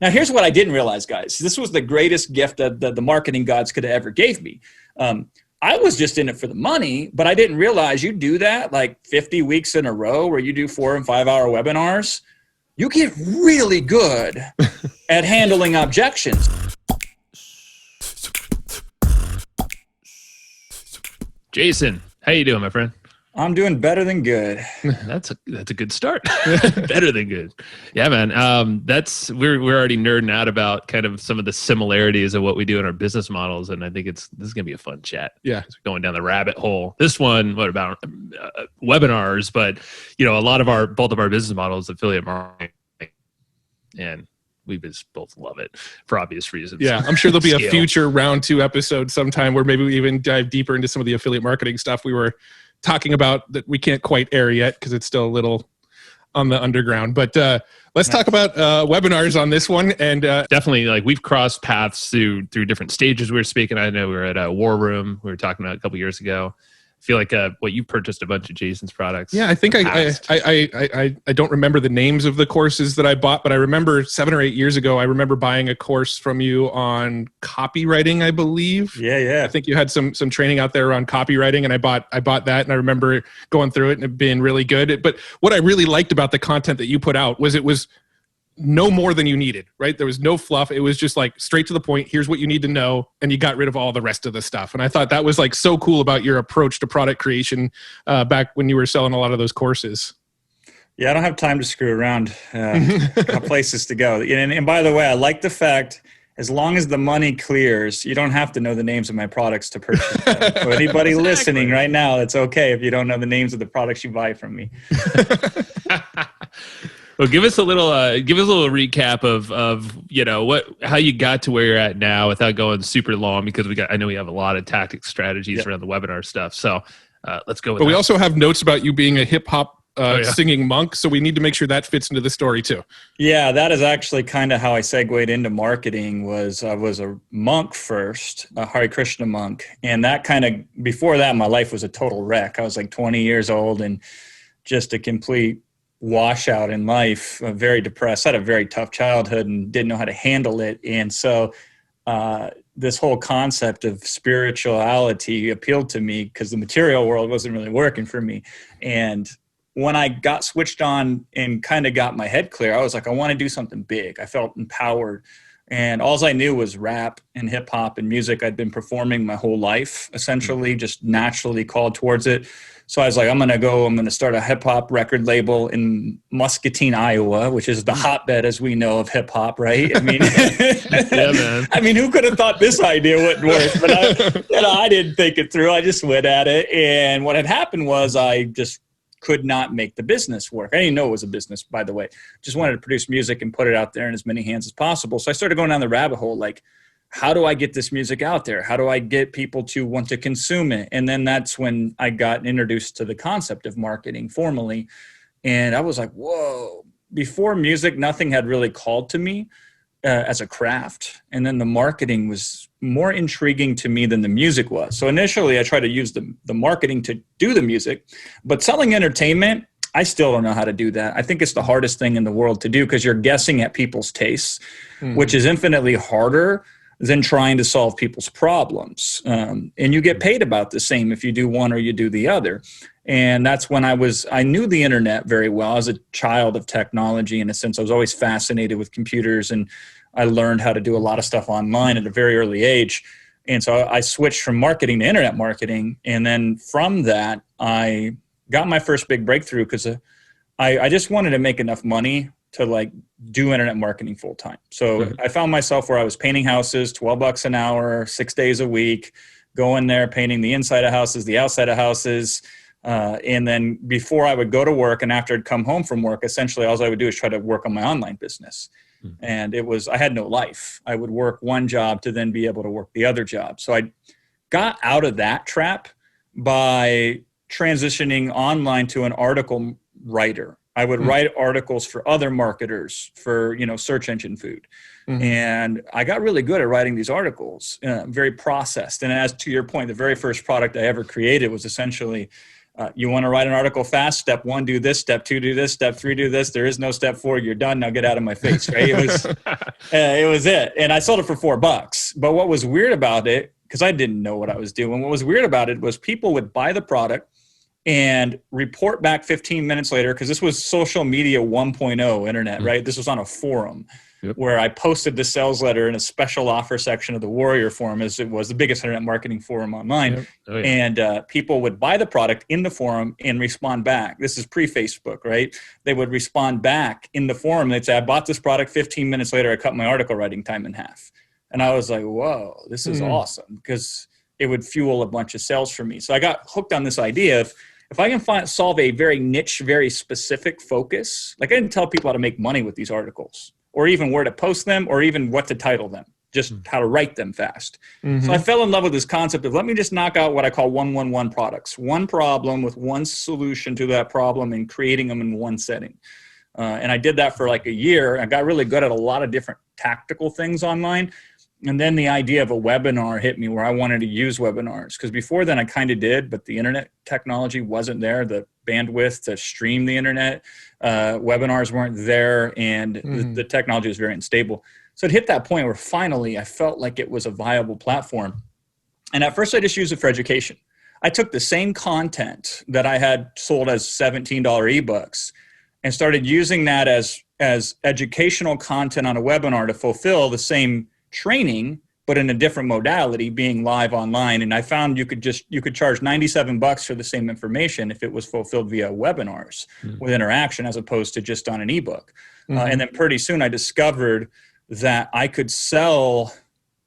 Now, here's what I didn't realize, guys. This was the greatest gift that the marketing gods could have ever gave me. I was just in it for the money, but I didn't realize you do that like 50 weeks in a row where you do 4 and 5 hour webinars. You get really good at handling objections. Jason, how you doing, my friend? I'm doing better than good. That's a good start. Better than good. Yeah, man. We're already nerding out about kind of some of the similarities of what we do in our business models, and I think this is gonna be a fun chat. Yeah, we're going down the rabbit hole. This one, what about webinars? But both of our business models, affiliate marketing, and we just both love it for obvious reasons. Yeah, I'm sure there'll be a future round 2 episode sometime where maybe we even dive deeper into some of the affiliate marketing stuff we were talking about that we can't quite air yet because it's still a little on the underground. But let's talk about webinars on this one. And definitely, like, we've crossed paths through different stages. We were speaking. I know we were at a War Room. We were talking about a couple years ago. I feel like you purchased a bunch of Jason's products. Yeah, I think I don't remember the names of the courses that I bought, but I remember 7 or 8 years ago, I remember buying a course from you on copywriting, I believe. Yeah. I think you had some training out there on copywriting, and I bought that, and I remember going through it and it being really good. But what I really liked about the content that you put out was it was no more than you needed, right? There was no fluff. It was just like straight to the point. Here's what you need to know. And you got rid of all the rest of the stuff. And I thought that was like so cool about your approach to product creation back when you were selling a lot of those courses. Yeah, I don't have time to screw around. Got places to go. And by the way, I like the fact, as long as the money clears, you don't have to know the names of my products to purchase them. So anybody listening right now, it's okay if you don't know the names of the products you buy from me. Well, give us a little recap of how you got to where you're at now without going super long, because I know we have a lot of tactic strategies around the webinar stuff. So let's go with that. But we also have notes about you being a hip hop singing monk, so we need to make sure that fits into the story too. Yeah, that is actually kind of how I segued into marketing. I was a monk first, a Hari Krishna monk, and that kind of, before that, my life was a total wreck. I was like 20 years old and just a complete washout in life, very depressed. I had a very tough childhood and didn't know how to handle it. And so this whole concept of spirituality appealed to me because the material world wasn't really working for me. And when I got switched on and kind of got my head clear, I was like, I want to do something big. I felt empowered. And all I knew was rap and hip hop and music. I'd been performing my whole life, essentially, just naturally called towards it. So I was like, I'm going to start a hip hop record label in Muscatine, Iowa, which is the hotbed, as we know, of hip hop, right? I mean, yeah, man. I mean, who could have thought this idea wouldn't work? But I didn't think it through. I just went at it. And what had happened was I just could not make the business work. I didn't know it was a business, by the way. Just wanted to produce music and put it out there in as many hands as possible. So I started going down the rabbit hole, like, how do I get this music out there? How do I get people to want to consume it? And then that's when I got introduced to the concept of marketing formally. And I was like, whoa, before music, nothing had really called to me as a craft. And then the marketing was more intriguing to me than the music was. So initially I tried to use the marketing to do the music, but selling entertainment, I still don't know how to do that. I think it's the hardest thing in the world to do because you're guessing at people's tastes, which is infinitely harder than trying to solve people's problems. And you get paid about the same if you do one or you do the other. And that's when I knew the internet very well. I was a child of technology in a sense. I was always fascinated with computers, and I learned how to do a lot of stuff online at a very early age. And so I switched from marketing to internet marketing. And then from that, I got my first big breakthrough because I just wanted to make enough money to like do internet marketing full time. So I found myself where I was painting houses, $12 an hour, 6 days a week, going there, painting the inside of houses, the outside of houses. And then before I would go to work and after I'd come home from work, essentially all I would do is try to work on my online business. And I had no life. I would work one job to then be able to work the other job. So I got out of that trap by transitioning online to an article writer. I would write articles for other marketers for, search engine food. And I got really good at writing these articles, very processed. And as to your point, the very first product I ever created was essentially You want to write an article fast? Step 1, do this. Step 2, do this. Step 3, do this. There is no step 4. You're done. Now get out of my face. Right? It was it. And I sold it for $4. But what was weird about it, because I didn't know what I was doing, what was weird about it was people would buy the product and report back 15 minutes later, because this was social media 1.0 internet, right? This was on a forum where I posted the sales letter in a special offer section of the Warrior Forum, as it was the biggest internet marketing forum online. And people would buy the product in the forum and respond back. This is pre-Facebook, right? They would respond back in the forum. They'd say, I bought this product 15 minutes later. I cut my article writing time in half. And I was like, whoa, this is awesome, because it would fuel a bunch of sales for me. So I got hooked on this idea of, if I can solve a very niche, very specific focus, like I didn't tell people how to make money with these articles, or even where to post them, or even what to title them, just how to write them fast. So I fell in love with this concept of, let me just knock out what I call 1-1-1 products, one problem with one solution to that problem, and creating them in one setting. And I did that for like a year. I got really good at a lot of different tactical things online. And then the idea of a webinar hit me, where I wanted to use webinars, because before then I kind of did, but the internet technology wasn't there, the bandwidth to stream the internet, webinars weren't there, and the technology was very unstable. So it hit that point where finally I felt like it was a viable platform. And at first I just used it for education. I took the same content that I had sold as $17 ebooks and started using that as educational content on a webinar to fulfill the same training, but in a different modality, being live online. And I found you could charge $97 for the same information if it was fulfilled via webinars with interaction, as opposed to just on an ebook. And then pretty soon I discovered that I could sell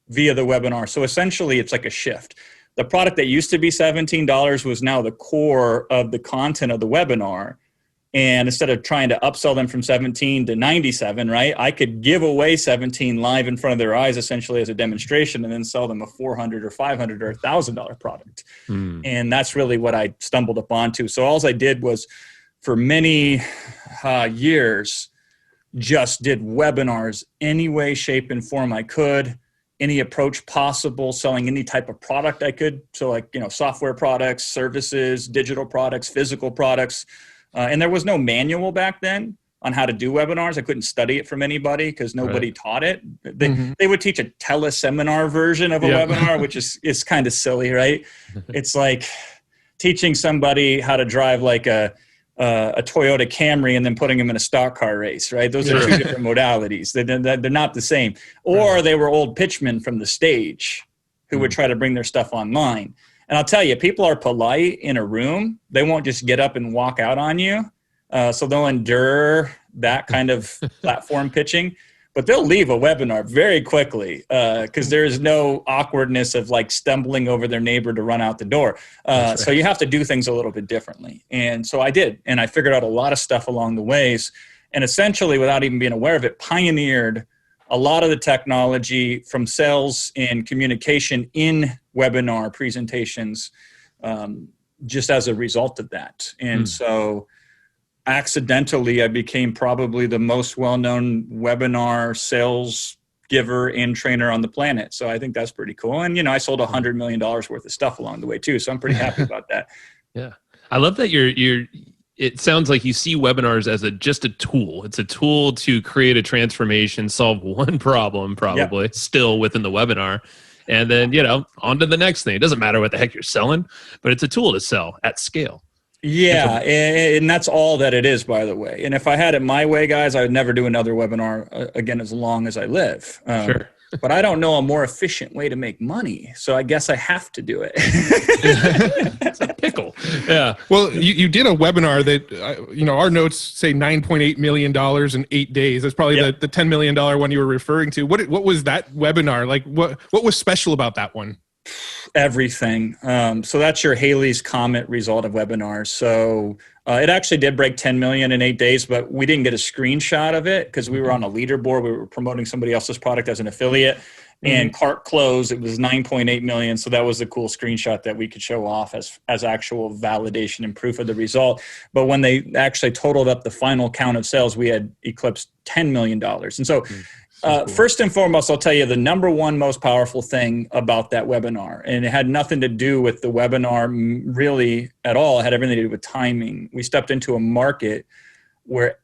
via the webinar. So essentially it's like a shift. The product that used to be $17 was now the core of the content of the webinar. And instead of trying to upsell them from 17 to 97, right, I could give away 17 live in front of their eyes, essentially as a demonstration, and then sell them a $400 or $500 or $1,000 product. And that's really what I stumbled upon to. So all I did was, for many years, just did webinars any way, shape, and form I could, any approach possible, selling any type of product I could. So like, software products, services, digital products, physical products. And there was no manual back then on how to do webinars. I couldn't study it from anybody because nobody taught it. They would teach a teleseminar version of a webinar, which is kind of silly, right? It's like teaching somebody how to drive like a Toyota Camry and then putting them in a stock car race, right? Those are two different modalities. They're not the same. Or they were old pitchmen from the stage who would try to bring their stuff online. And I'll tell you, people are polite in a room. They won't just get up and walk out on you. So they'll endure that kind of platform pitching. But they'll leave a webinar very quickly because there's no awkwardness of like stumbling over their neighbor to run out the door. So you have to do things a little bit differently. And so I did. And I figured out a lot of stuff along the ways. And essentially, without even being aware of it, pioneered a lot of the technology from sales and communication in webinar presentations just as a result of that. And so accidentally, I became probably the most well-known webinar sales giver and trainer on the planet. So I think that's pretty cool. And, I sold $100 million worth of stuff along the way too. So I'm pretty happy about that. Yeah. I love that it sounds like you see webinars as just a tool. It's a tool to create a transformation, solve one problem, probably still within the webinar. And then, on to the next thing. It doesn't matter what the heck you're selling, but it's a tool to sell at scale. Yeah, and that's all that it is, by the way. And if I had it my way, guys, I would never do another webinar again as long as I live. Sure. But I don't know a more efficient way to make money, so I guess I have to do it. It's a pickle. Yeah. Well, you did a webinar that, our notes say $9.8 million in 8 days. That's probably the $10 million one you were referring to. What was that webinar? Like, what was special about that one? Everything. So that's your Halley's Comet result of webinars. So it actually did break 10 million in 8 days, but we didn't get a screenshot of it because we were on a leaderboard. We were promoting somebody else's product as an affiliate, and cart closed. It was 9.8 million. So that was a cool screenshot that we could show off as actual validation and proof of the result. But when they actually totaled up the final count of sales, we had eclipsed $10 million. And so Cool. First and foremost, I'll tell you the number one most powerful thing about that webinar, and it had nothing to do with the webinar really at all. It had everything to do with timing. We stepped into a market where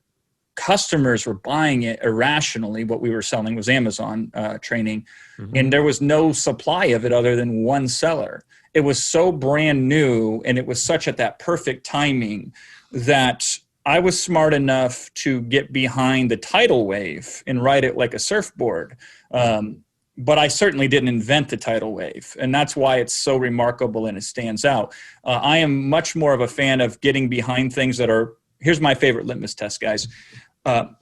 customers were buying it irrationally. What we were selling was Amazon training, and there was no supply of it other than one seller. It was so brand new, and it was such at that perfect timing that I was smart enough to get behind the tidal wave and ride it like a surfboard. But I certainly didn't invent the tidal wave. And that's why it's so remarkable and it stands out. I am much more of a fan of getting behind things that are, here's my favorite litmus test, guys.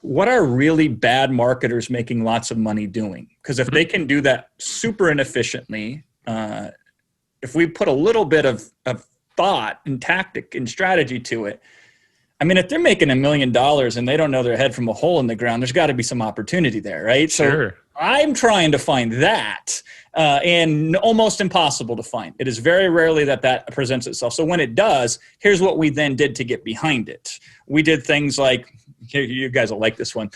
What are really bad marketers making lots of money doing? Because if they can do that super inefficiently, if we put a little bit of thought and tactic and strategy to it, I mean, if they're making $1 million and they don't know their head from a hole in the ground, there's got to be some opportunity there, right? Sure. So I'm trying to find that, and almost impossible to find. It is very rarely that presents itself. So when it does, here's what we then did to get behind it. We did things like, you guys will like this one.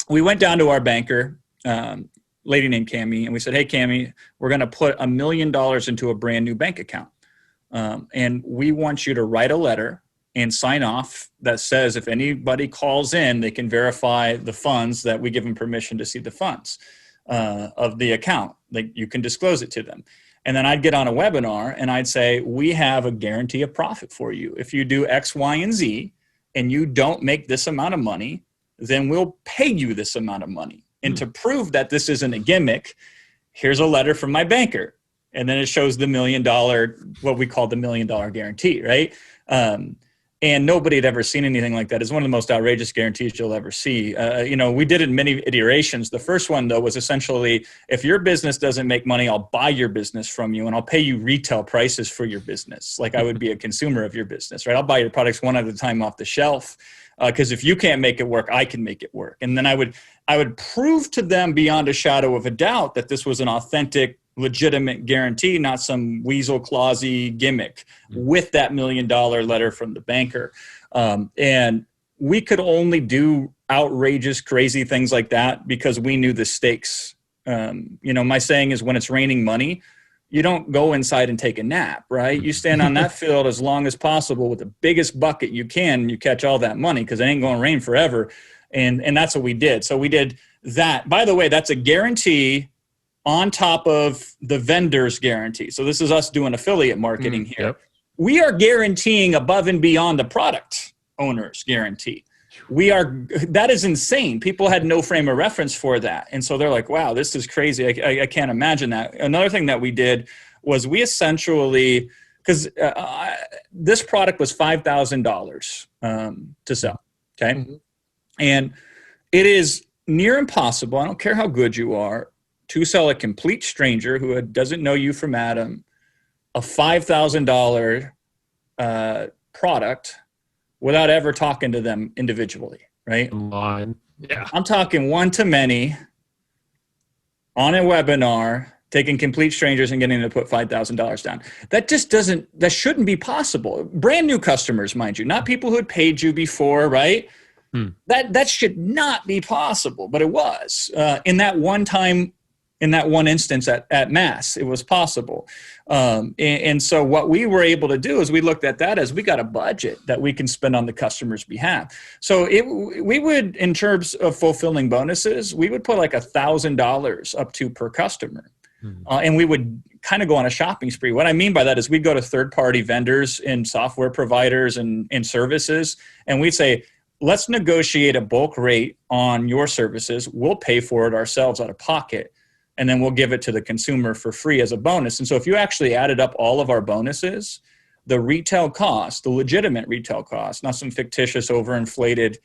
We went down to our banker, lady named Cammie, and we said, hey, Cammie, we're going to put $1 million into a brand new bank account. And we want you to write a letter and sign off that says if anybody calls in, they can verify the funds, that we give them permission to see the funds of the account. Like, you can disclose it to them. And then I'd get on a webinar and I'd say, we have a guarantee of profit for you. If you do X, Y, and Z and you don't make this amount of money, then we'll pay you this amount of money. And to prove that this isn't a gimmick, here's a letter from my banker. And then it shows the $1 million, what we call the $1 million guarantee, right? And nobody had ever seen anything like that. It's one of the most outrageous guarantees you'll ever see. We did it in many iterations. The first one, though, was essentially, if your business doesn't make money, I'll buy your business from you and I'll pay you retail prices for your business. Like I would be a consumer of your business, right? I'll buy your products one at a time off the shelf. Because if you can't make it work, I can make it work. And then I would prove to them beyond a shadow of a doubt that this was an authentic, legitimate guarantee, not some weasel clausey gimmick, with that $1 million letter from the banker. And we could only do outrageous, crazy things like that because we knew the stakes. My saying is, when it's raining money, you don't go inside and take a nap, right? You stand on that field as long as possible with the biggest bucket you can, and you catch all that money because it ain't going to rain forever. And that's what we did. So we did that. By the way, that's a guarantee on top of the vendor's guarantee. So this is us doing affiliate marketing here. Yep. We are guaranteeing above and beyond the product owner's guarantee. That is insane. People had no frame of reference for that. And so they're like, wow, this is crazy. I can't imagine that. Another thing that we did was we essentially, because this product was $5,000 to sell. Okay. Mm-hmm. And it is near impossible, I don't care how good you are, to sell a complete stranger who doesn't know you from Adam a $5,000 product without ever talking to them individually, right? Yeah. I'm talking one-to-many on a webinar, taking complete strangers and getting them to put $5,000 down. That shouldn't be possible. Brand new customers, mind you, not people who had paid you before, right? That should not be possible, but it was. In that one instance at Mass, it was possible. And so what we were able to do is we looked at that as we got a budget that we can spend on the customer's behalf. So we would, in terms of fulfilling bonuses, we would put like $1,000 up to per customer. And we would kind of go on a shopping spree. What I mean by that is we'd go to third-party vendors and software providers and services, and we'd say, let's negotiate a bulk rate on your services. We'll pay for it ourselves out of pocket. And then we'll give it to the consumer for free as a bonus. And so if you actually added up all of our bonuses, the retail cost, the legitimate retail cost, not some fictitious overinflated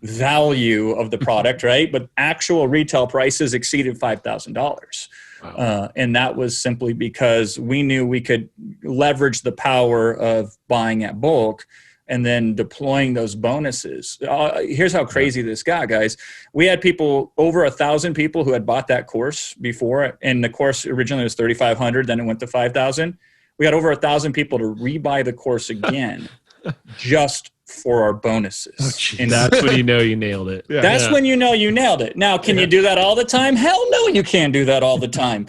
value of the product, right? But actual retail prices exceeded $5,000. Wow. And that was simply because we knew we could leverage the power of buying at bulk and then deploying those bonuses. Here's how crazy this got, guys. We had over 1,000 people who had bought that course before, and the course originally was $3,500, then it went to $5,000. We had over 1,000 people to rebuy the course again just for our bonuses. Oh, and that's when you know you nailed it. Yeah. That's when you know you nailed it. Now, can you do that all the time? Hell no, you can't do that all the time,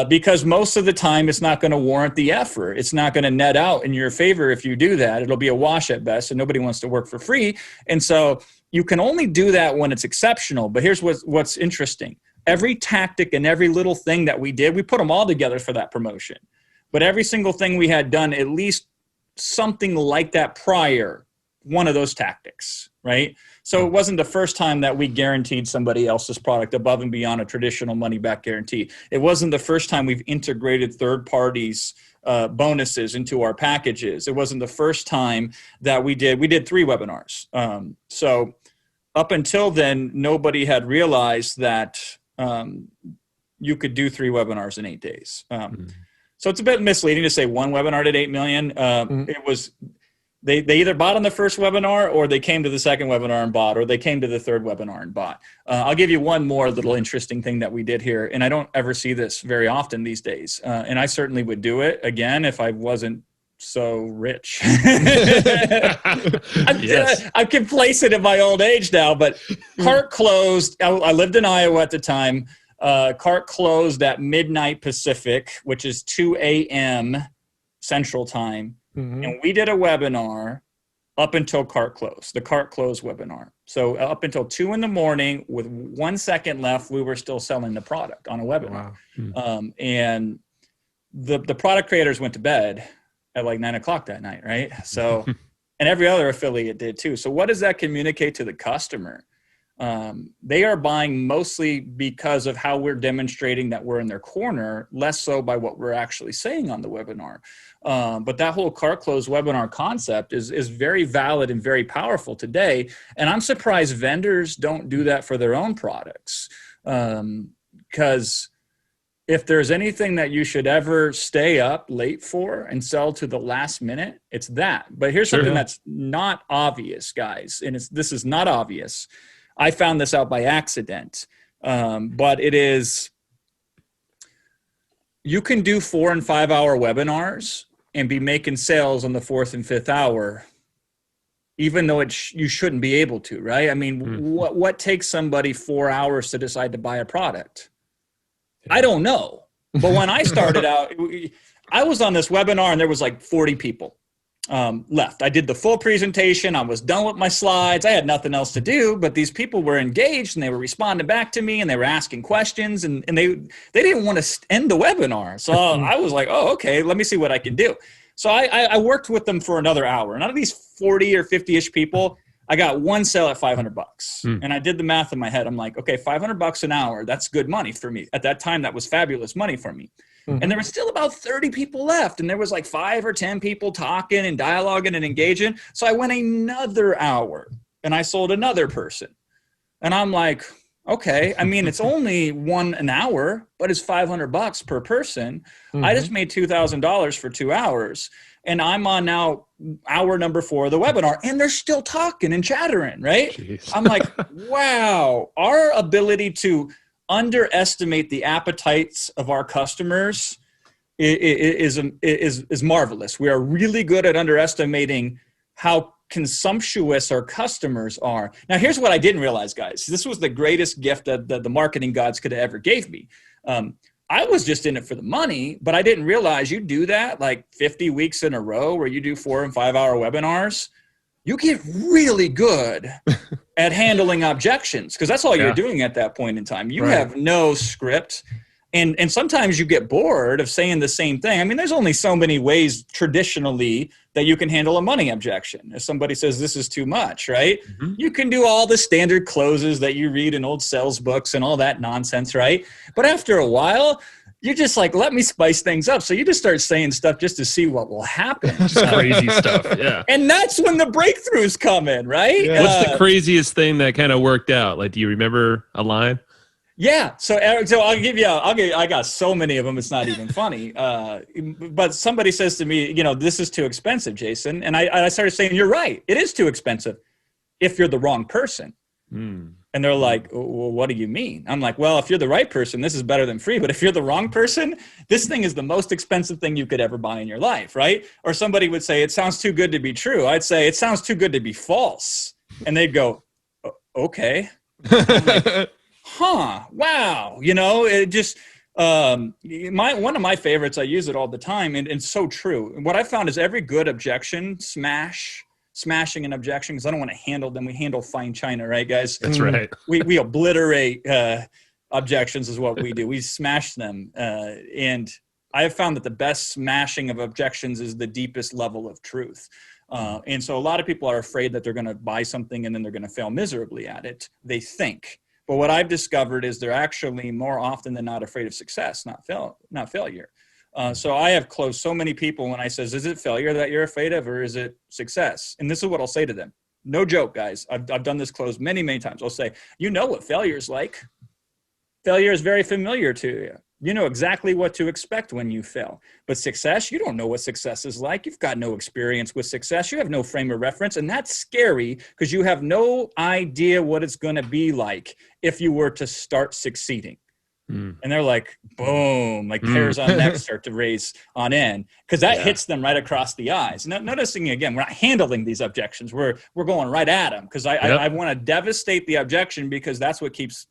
because most of the time it's not going to warrant the effort. It's not going to net out in your favor if you do that. It'll be a wash at best, and nobody wants to work for free. And so you can only do that when it's exceptional. But here's what's interesting. Every tactic and every little thing that we did, we put them all together for that promotion. But every single thing we had done, at least something like that prior, one of those tactics, right? So it wasn't the first time that we guaranteed somebody else's product above and beyond a traditional money-back guarantee. It wasn't the first time we've integrated third parties' bonuses into our packages. It wasn't the first time that we did 3 webinars. So up until then, nobody had realized that you could do 3 webinars in 8 days. So it's a bit misleading to say 1 webinar did 8 million. It was, they either bought on the first webinar, or they came to the second webinar and bought, or they came to the third webinar and bought. I'll give you one more little interesting thing that we did here. And I don't ever see this very often these days. And I certainly would do it again if I wasn't so rich. I'm complacent in my old age now, but cart closed. I lived in Iowa at the time. Cart closed at midnight Pacific, which is 2 a.m. Central Time. And we did a webinar up until cart close, the cart close webinar. So up until 2 in the morning with 1 second left, we were still selling the product on a webinar. Wow. And the product creators went to bed at like 9 o'clock that night, right? So, and every other affiliate did too. So what does that communicate to the customer? They are buying mostly because of how we're demonstrating that we're in their corner, less so by what we're actually saying on the webinar. But that whole cart close webinar concept is very valid and very powerful today. And I'm surprised vendors don't do that for their own products. Because if there's anything that you should ever stay up late for and sell to the last minute, it's that. But here's something that's not obvious, guys. And this is not obvious. I found this out by accident, but it is, you can do 4 and 5 hour webinars and be making sales on the 4th and 5th hour, even though you shouldn't be able to, right? I mean, what takes somebody 4 hours to decide to buy a product? I don't know. But when I started out, I was on this webinar and there was like 40 people. Left. I did the full presentation. I was done with my slides. I had nothing else to do, but these people were engaged and they were responding back to me and they were asking questions and they didn't want to end the webinar. So I was like, oh, okay, let me see what I can do. So I worked with them for another hour. And out of these 40 or 50-ish people, I got one sale at $500. And I did the math in my head. I'm like, okay, $500 an hour. That's good money for me. At that time, that was fabulous money for me. And there was still about 30 people left. And there was like 5 or 10 people talking and dialoguing and engaging. So I went another hour and I sold another person. And I'm like, okay, I mean, it's only an hour, but it's $500 per person. I just made $2,000 for 2 hours. And I'm on now hour number 4 of the webinar. And they're still talking and chattering, right? Jeez. I'm like, wow, our ability to underestimate the appetites of our customers is marvelous. We are really good at underestimating how consumptuous our customers are. Now, here's what I didn't realize, guys. This was the greatest gift that the marketing gods could have ever gave me. I was just in it for the money, but I didn't realize you do that like 50 weeks in a row where you do 4 and 5 hour webinars. You get really good at handling objections because that's all you're doing at that point in time. You have no script. And sometimes you get bored of saying the same thing. I mean, there's only so many ways traditionally that you can handle a money objection. If somebody says this is too much, right? You can do all the standard closes that you read in old sales books and all that nonsense, right? But after a while, you're just like, let me spice things up. So you just start saying stuff just to see what will happen. Just crazy stuff, yeah. And that's when the breakthroughs come in, right? Yeah. What's the craziest thing that kind of worked out? Like, do you remember a line? Yeah. So Eric, I got so many of them, it's not even funny. But somebody says to me, this is too expensive, Jason. And I started saying, you're right. It is too expensive if you're the wrong person. And they're like, well, what do you mean? I'm like, well, if you're the right person, this is better than free. But if you're the wrong person, this thing is the most expensive thing you could ever buy in your life, right? Or somebody would say, it sounds too good to be true. I'd say, it sounds too good to be false. And they'd go, okay. I'm like, huh, wow. You know, it just, one of my favorites, I use it all the time, and it's so true. And what I found is every good objection, smashing an objection, because I don't want to handle them. We handle fine china, right, guys? That's right. We obliterate objections is what we do. We smash them. And I have found that the best smashing of objections is the deepest level of truth. And so a lot of people are afraid that they're going to buy something and then they're going to fail miserably at it. They think. But what I've discovered is they're actually more often than not afraid of success, not failure. So I have closed so many people when I says, is it failure that you're afraid of, or is it success? And this is what I'll say to them. No joke, guys. I've done this close many, many times. I'll say, you know what failure is like. Failure is very familiar to you. You know exactly what to expect when you fail. But success, you don't know what success is like. You've got no experience with success. You have no frame of reference. And that's scary because you have no idea what it's going to be like if you were to start succeeding. And they're like, boom, like hairs on neck start to raise on end because that hits them right across the eyes. Noticing again, we're not handling these objections. We're going right at them because I want to devastate the objection because that's what keeps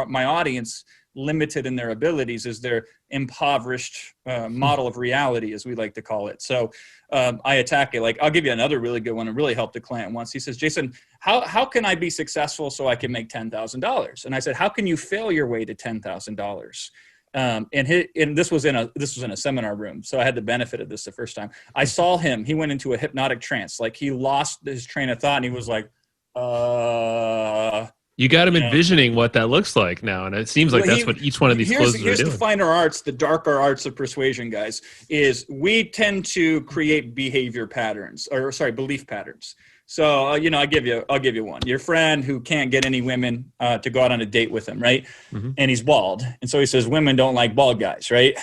my audience limited in their abilities, is their impoverished model of reality, as we like to call it. So I attack it. Like, I'll give you another really good one. It really helped a client once. He says, Jason, how can I be successful so I can make $10,000? And I said, how can you fail your way to $10,000? And this was in a seminar room, so I had the benefit of this the first time. I saw him. He went into a hypnotic trance. Like, he lost his train of thought, and he was like, You got him envisioning what that looks like now, and it seems like that's what each one of these closes are doing. Here's the finer arts, the darker arts of persuasion, guys, is we tend to create behavior patterns, belief patterns. So, I'll give you one. Your friend who can't get any women to go out on a date with him, right? And he's bald. And so he says, women don't like bald guys, right?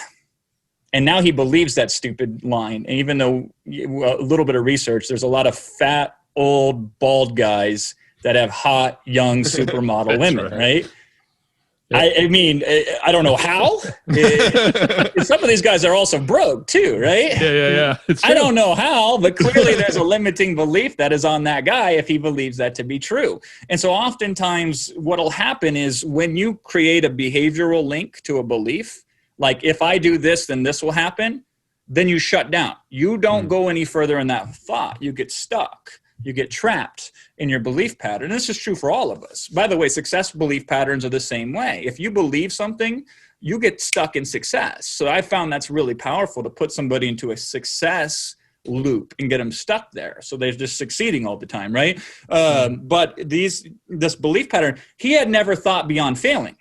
And now he believes that stupid line. And even though a little bit of research, there's a lot of fat, old, bald guys that have hot, young supermodel women, right? Yep. I mean, I don't know how. Some of these guys are also broke too, right? Yeah. I don't know how, but clearly there's a limiting belief that is on that guy if he believes that to be true. And so oftentimes what'll happen is when you create a behavioral link to a belief, like if I do this, then this will happen, then you shut down. You don't go any further in that thought. You get stuck. You get trapped in your belief pattern. This is true for all of us. By the way, success belief patterns are the same way. If you believe something, you get stuck in success. So I found that's really powerful to put somebody into a success loop and get them stuck there. So they're just succeeding all the time, right? But this belief pattern, he had never thought beyond failing.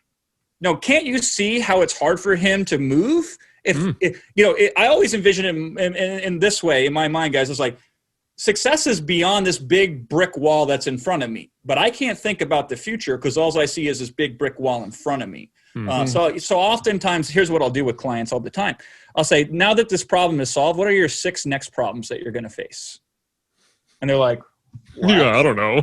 No, can't you see how it's hard for him to move? I always envision him in this way in my mind, guys. It's like, success is beyond this big brick wall that's in front of me, but I can't think about the future because all I see is this big brick wall in front of me. So oftentimes, here's what I'll do with clients all the time. I'll say, now that this problem is solved, what are your 6 next problems that you're going to face? And they're like, what? Yeah, I don't know.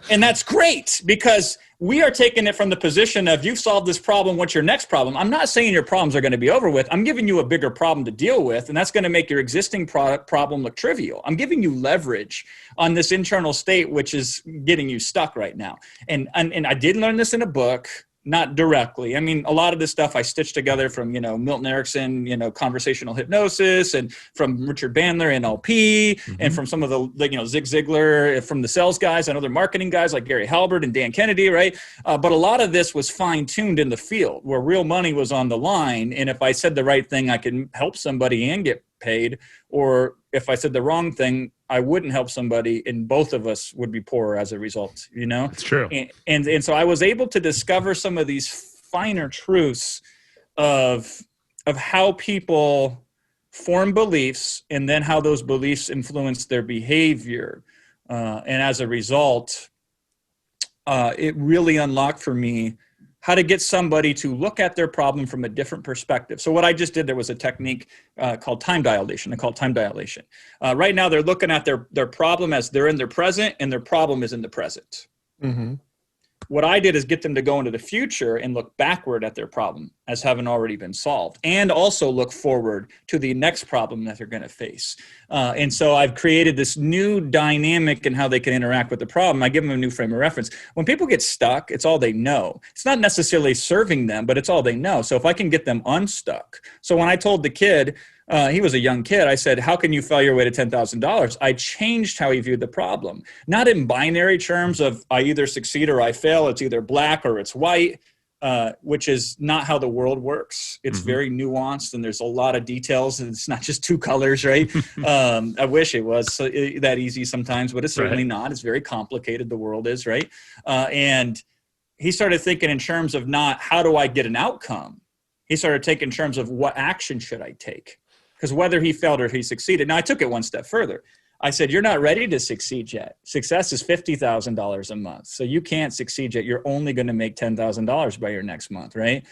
And that's great because we are taking it from the position of you've solved this problem. What's your next problem? I'm not saying your problems are going to be over with. I'm giving you a bigger problem to deal with, and that's going to make your existing problem look trivial. I'm giving you leverage on this internal state, which is getting you stuck right now. And I did learn this in a book. Not directly. I mean, a lot of this stuff I stitched together from, Milton Erickson, conversational hypnosis, and from Richard Bandler, NLP, and from some of the Zig Ziglar, from the sales guys and other marketing guys like Gary Halbert and Dan Kennedy, right? But a lot of this was fine-tuned in the field where real money was on the line. And if I said the right thing, I can help somebody and get paid. Or if I said the wrong thing, I wouldn't help somebody, and both of us would be poorer as a result, It's true. And so I was able to discover some of these finer truths of how people form beliefs and then how those beliefs influence their behavior. And as a result, it really unlocked for me how to get somebody to look at their problem from a different perspective. So what I just did, there was a technique called time dilation. I call it time dilation. Right now, they're looking at their problem as they're in their present, and their problem is in the present. What I did is get them to go into the future and look backward at their problem as having already been solved, and also look forward to the next problem that they're going to face. And so I've created this new dynamic in how they can interact with the problem. I give them a new frame of reference. When people get stuck, it's all they know. It's not necessarily serving them, but it's all they know. So if I can get them unstuck. So when I told the kid, he was a young kid, I said, how can you fail your way to $10,000? I changed how he viewed the problem. Not in binary terms of I either succeed or I fail. It's either black or it's white, which is not how the world works. It's very nuanced, and there's a lot of details, and it's not just two colors, right? I wish it was that easy sometimes, but it's certainly not. It's very complicated, the world is, right? And he started thinking in terms of not how do I get an outcome? He started thinking in terms of what action should I take? Because whether he failed or he succeeded. Now, I took it one step further. I said, you're not ready to succeed yet. Success is $50,000 a month. So you can't succeed yet. You're only going to make $10,000 by your next month, right?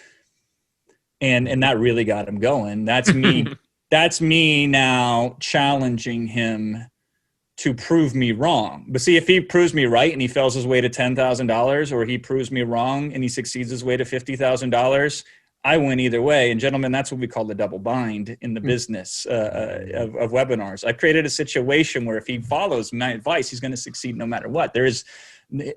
And that really got him going. That's me. That's me now challenging him to prove me wrong. But see, if he proves me right and he fails his way to $10,000, or he proves me wrong and he succeeds his way to $50,000, I win either way. And gentlemen, that's what we call the double bind in the business of webinars. I've created a situation where if he follows my advice, he's going to succeed no matter what.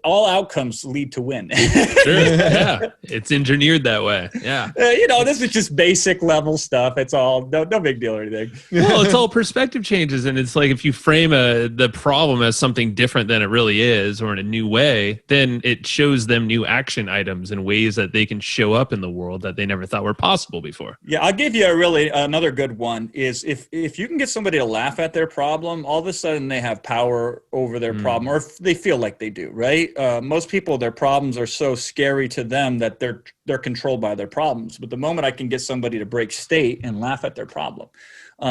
All outcomes lead to win. Sure. Yeah. It's engineered that way. Yeah. This is just basic level stuff. It's all no big deal or anything. Well, it's all perspective changes. And it's like if you frame the problem as something different than it really is, or in a new way, then it shows them new action items and ways that they can show up in the world that they never thought were possible before. Yeah, I'll give you another good one is if you can get somebody to laugh at their problem, all of a sudden they have power over their problem, or if they feel like they do. Right? Most people, their problems are so scary to them that they're controlled by their problems. But the moment I can get somebody to break state and laugh at their problem.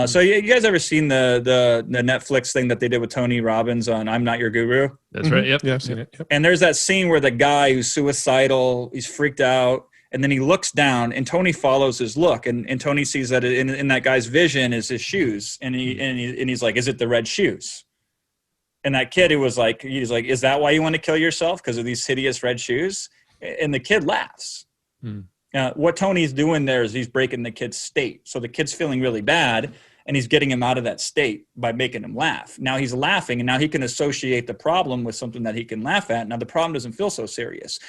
So you guys ever seen the Netflix thing that they did with Tony Robbins on I'm Not Your Guru? That's right. Yep. Yeah, I've seen it. Yep. And there's that scene where the guy who's suicidal, he's freaked out, and then he looks down, and Tony follows his look, and Tony sees that in that guy's vision is his shoes, and he's like, is it the red shoes? And that kid he's like, is that why you want to kill yourself? Because of these hideous red shoes? And the kid laughs. What Tony's doing there is he's breaking the kid's state. So the kid's feeling really bad, and he's getting him out of that state by making him laugh. Now he's laughing, and now he can associate the problem with something that he can laugh at. Now the problem doesn't feel so serious.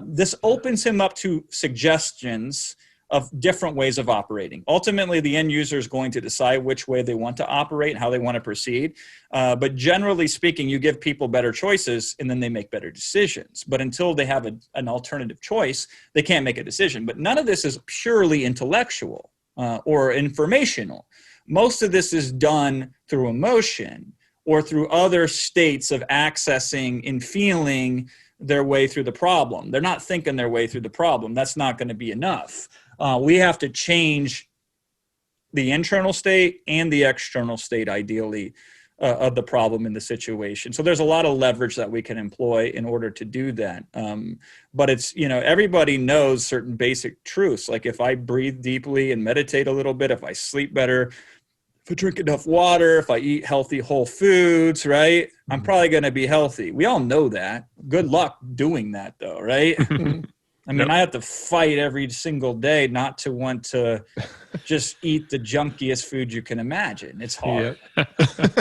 This opens him up to suggestions of different ways of operating. Ultimately, the end user is going to decide which way they want to operate and how they want to proceed. But generally speaking, you give people better choices and then they make better decisions. But until they have an alternative choice, they can't make a decision. But none of this is purely intellectual or informational. Most of this is done through emotion or through other states of accessing and feeling their way through the problem. They're not thinking their way through the problem. That's not going to be enough. We have to change the internal state and the external state, ideally, of the problem in the situation. So there's a lot of leverage that we can employ in order to do that. But it's, everybody knows certain basic truths. Like if I breathe deeply and meditate a little bit, if I sleep better, if I drink enough water, if I eat healthy whole foods, right, I'm probably going to be healthy. We all know that. Good luck doing that, though, right? I mean, I have to fight every single day not to want to just eat the junkiest food you can imagine. It's hard.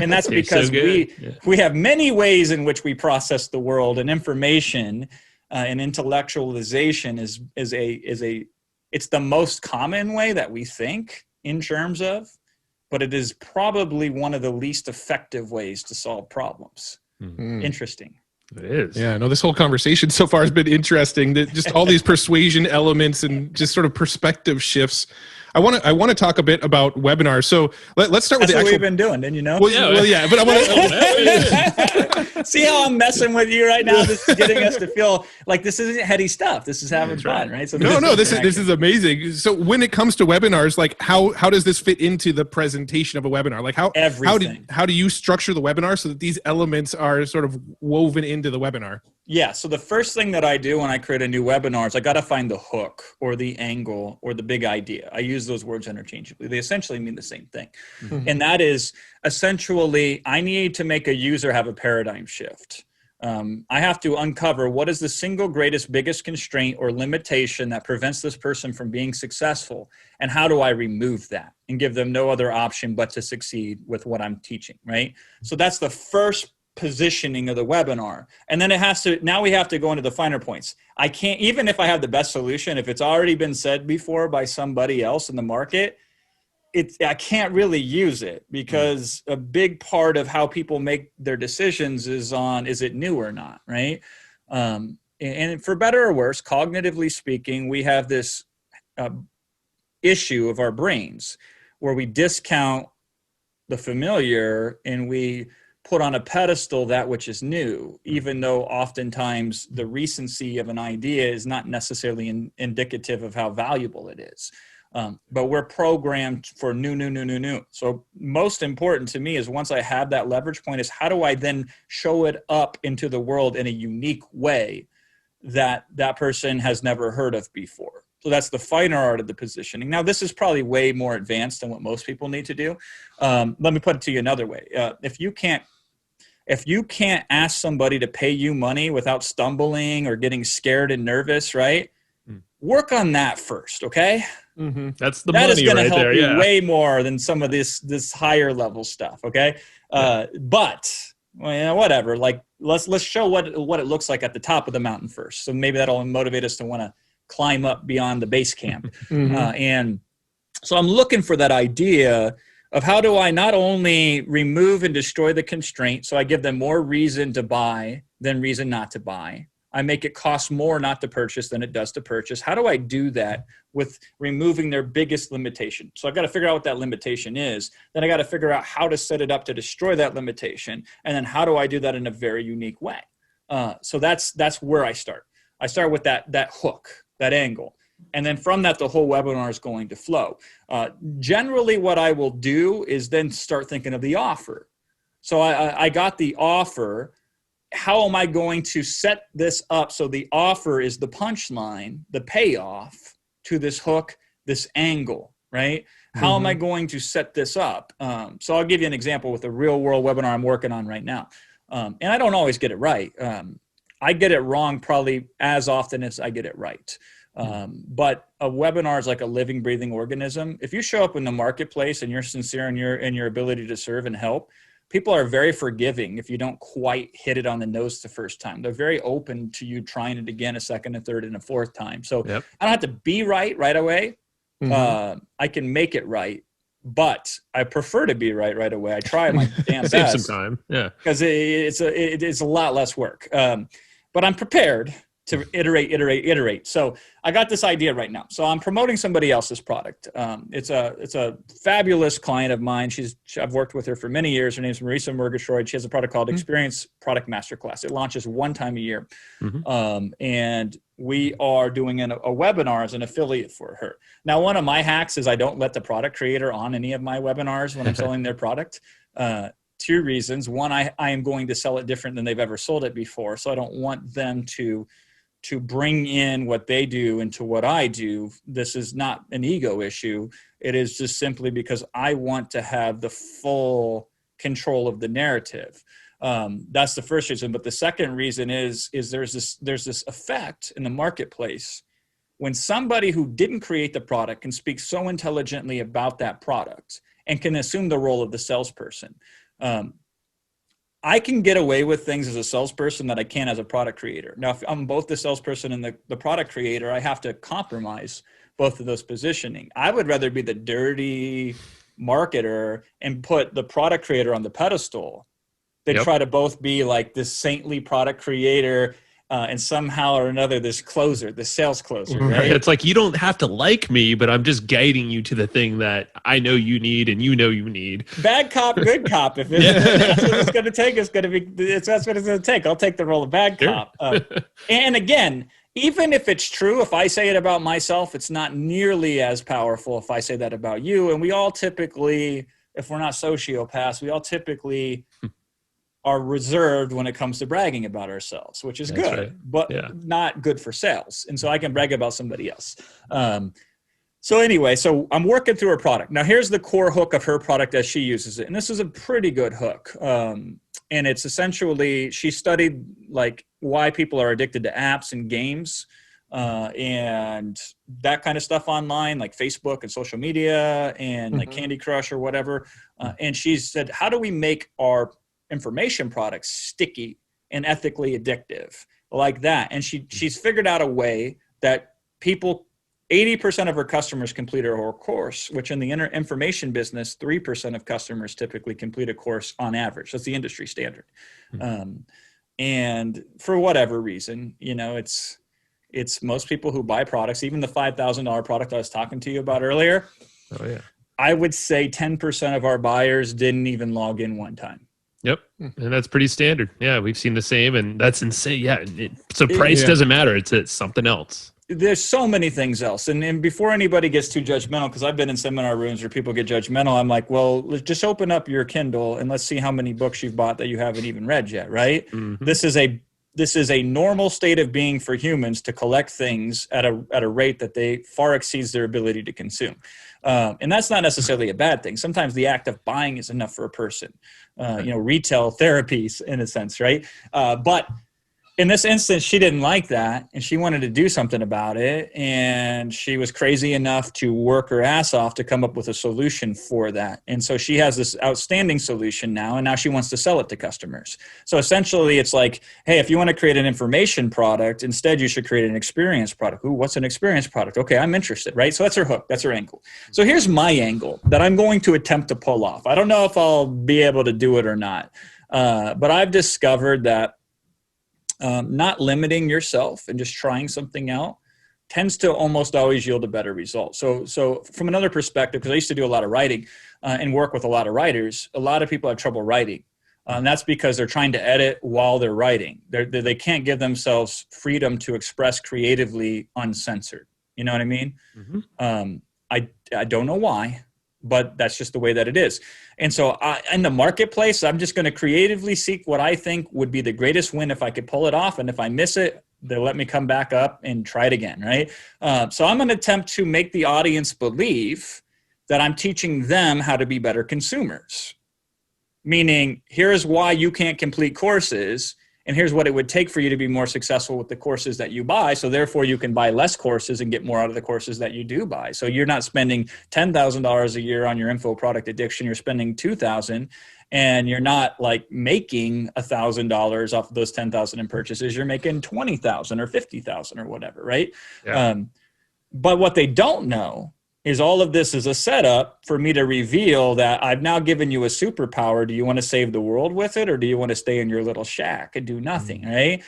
And that's because we have many ways in which we process the world, and information and intellectualization is it's the most common way that we think in terms of, but it is probably one of the least effective ways to solve problems. Interesting. It is. Yeah, no, this whole conversation so far has been interesting. Just all these persuasion elements and just sort of perspective shifts. I want to talk a bit about webinars. So let's start with That's the what actual. we've been doing, didn't you know? But I want to. See how I'm messing with you right now? This is getting us to feel like this isn't heady stuff. This is having fun, right? So this is amazing. So when it comes to webinars, like how does this fit into the presentation of a webinar? Like how do you structure the webinar so that these elements are sort of woven into the webinar? Yeah. So the first thing that I do when I create a new webinar is I got to find the hook or the angle or the big idea. I use those words interchangeably. They essentially mean the same thing. And that is essentially I need to make a user have a paradigm shift. I have to uncover what is the single greatest, biggest constraint or limitation that prevents this person from being successful, and how do I remove that and give them no other option but to succeed with what I'm teaching, right? So that's the first positioning of the webinar. And then now we have to go into the finer points. I can't, even if I have the best solution, if it's already been said before by somebody else in the market, I can't really use it, because a big part of how people make their decisions is it new or not, right? And for better or worse, cognitively speaking, we have this issue of our brains where we discount the familiar and we put on a pedestal that which is new, even though oftentimes the recency of an idea is not necessarily indicative of how valuable it is. But we're programmed for new. So most important to me is, once I have that leverage point, is how do I then show it up into the world in a unique way that that person has never heard of before. So that's the finer art of the positioning. Now, this is probably way more advanced than what most people need to do. Let me put it to you another way. If you can't ask somebody to pay you money without stumbling or getting scared and nervous, right? Work on that first, okay? Mm-hmm. That's the that money is going right to help there, you way more than some of this higher level stuff, okay? But well, whatever. Like let's show what it looks like at the top of the mountain first. So maybe that'll motivate us to want to climb up beyond the base camp. And so I'm looking for that idea of how do I not only remove and destroy the constraint, so I give them more reason to buy than reason not to buy. I make it cost more not to purchase than it does to purchase. How do I do that with removing their biggest limitation? So I've got to figure out what that limitation is. Then I got to figure out how to set it up to destroy that limitation. And then how do I do that in a very unique way? So that's where I start. I start with that hook, that angle. And then from that, the whole webinar is going to flow. Generally, what I will do is then start thinking of the offer. So I got the offer. How am I going to set this up so the offer is the punchline, the payoff to this hook, this angle, right? How am I going to set this up? So I'll give you an example with a real world webinar I'm working on right now. And I don't always get it right. I get it wrong probably as often as I get it right. But a webinar is like a living, breathing organism. If you show up in the marketplace and you're sincere in your ability to serve and help, people are very forgiving if you don't quite hit it on the nose the first time. They're very open to you trying it again a second, a third, and a fourth time. So I don't have to be right away. I can make it right, but I prefer to be right away. I try my damn best. Save some time, because it's a lot less work. But I'm prepared to iterate. So I got this idea right now. So I'm promoting somebody else's product. It's a fabulous client of mine. I've worked with her for many years. Her name's Marisa Murgatroyd. She has a product called Experience Product Masterclass. It launches one time a year. And we are doing a webinar as an affiliate for her. Now, one of my hacks is I don't let the product creator on any of my webinars when I'm selling their product. Two reasons. One, I am going to sell it different than they've ever sold it before. So I don't want them to bring in what they do into what I do. This is not an ego issue. It is just simply because I want to have the full control of the narrative. That's the first reason. But the second reason is there's this effect in the marketplace when somebody who didn't create the product can speak so intelligently about that product and can assume the role of the salesperson. I can get away with things as a salesperson that I can't as a product creator. Now, if I'm both the salesperson and the product creator, I have to compromise both of those positioning. I would rather be the dirty marketer and put the product creator on the pedestal than try to both be like this saintly product creator and somehow or another this closer, this sales closer, right? It's like, you don't have to like me, but I'm just guiding you to the thing that I know you need and you know you need. Bad cop, good cop. If that's what it's going to take, that's what it's going to take. I'll take the role of bad cop. And again, even if it's true, if I say it about myself, it's not nearly as powerful if I say that about you. And we all typically, if we're not sociopaths, we all typically are reserved when it comes to bragging about ourselves, which is good, but not good for sales. And so I can brag about somebody else. So anyway, so I'm working through her product. Now here's the core hook of her product as she uses it. And this is a pretty good hook. and it's essentially, she studied like why people are addicted to apps and games and that kind of stuff online, like Facebook and social media and like Candy Crush or whatever. And she said, how do we make our information products sticky and ethically addictive like that? And she's figured out a way that 80% of her customers complete her course, which in the information business, 3% of customers typically complete a course on average. That's the industry standard. And for whatever reason, you know, it's most people who buy products, even the $5,000 product I was talking to you about earlier. Oh yeah. I would say 10% of our buyers didn't even log in one time. Yep. And that's pretty standard. Yeah. We've seen the same, and that's insane. Yeah. So price doesn't matter. It's something else. There's so many things else. And before anybody gets too judgmental, because I've been in seminar rooms where people get judgmental, I'm like, well, let's just open up your Kindle and let's see how many books you've bought that you haven't even read yet, right? Mm-hmm. This is a normal state of being for humans to collect things at a rate that they far exceeds their ability to consume. And that's not necessarily a bad thing. Sometimes the act of buying is enough for a person, retail therapies in a sense, right? But in this instance, she didn't like that, and she wanted to do something about it, and she was crazy enough to work her ass off to come up with a solution for that. And so she has this outstanding solution now, and now she wants to sell it to customers. So essentially, it's like, hey, if you want to create an information product, instead you should create an experience product. Ooh, what's an experience product? Okay, I'm interested, right? So that's her hook. That's her angle. So here's my angle that I'm going to attempt to pull off. I don't know if I'll be able to do it or not, but I've discovered that not limiting yourself and just trying something out tends to almost always yield a better result. So from another perspective, because I used to do a lot of writing and work with a lot of writers, a lot of people have trouble writing. And that's because they're trying to edit while they're writing. They can't give themselves freedom to express creatively uncensored. You know what I mean? Mm-hmm. I don't know why, but that's just the way that it is. And so in the marketplace, I'm just going to creatively seek what I think would be the greatest win if I could pull it off. And if I miss it, they'll let me come back up and try it again, right? So I'm going to attempt to make the audience believe that I'm teaching them how to be better consumers. Meaning, here's why you can't complete courses, and here's what it would take for you to be more successful with the courses that you buy. So therefore you can buy less courses and get more out of the courses that you do buy. So you're not spending $10,000 a year on your info product addiction. You're spending $2,000, and you're not like making $1,000 off of those 10,000 in purchases. You're making 20,000 or 50,000 or whatever. Right. Yeah. But what they don't know is all of this is a setup for me to reveal that I've now given you a superpower. Do you want to save the world with it, or do you want to stay in your little shack and do nothing, right?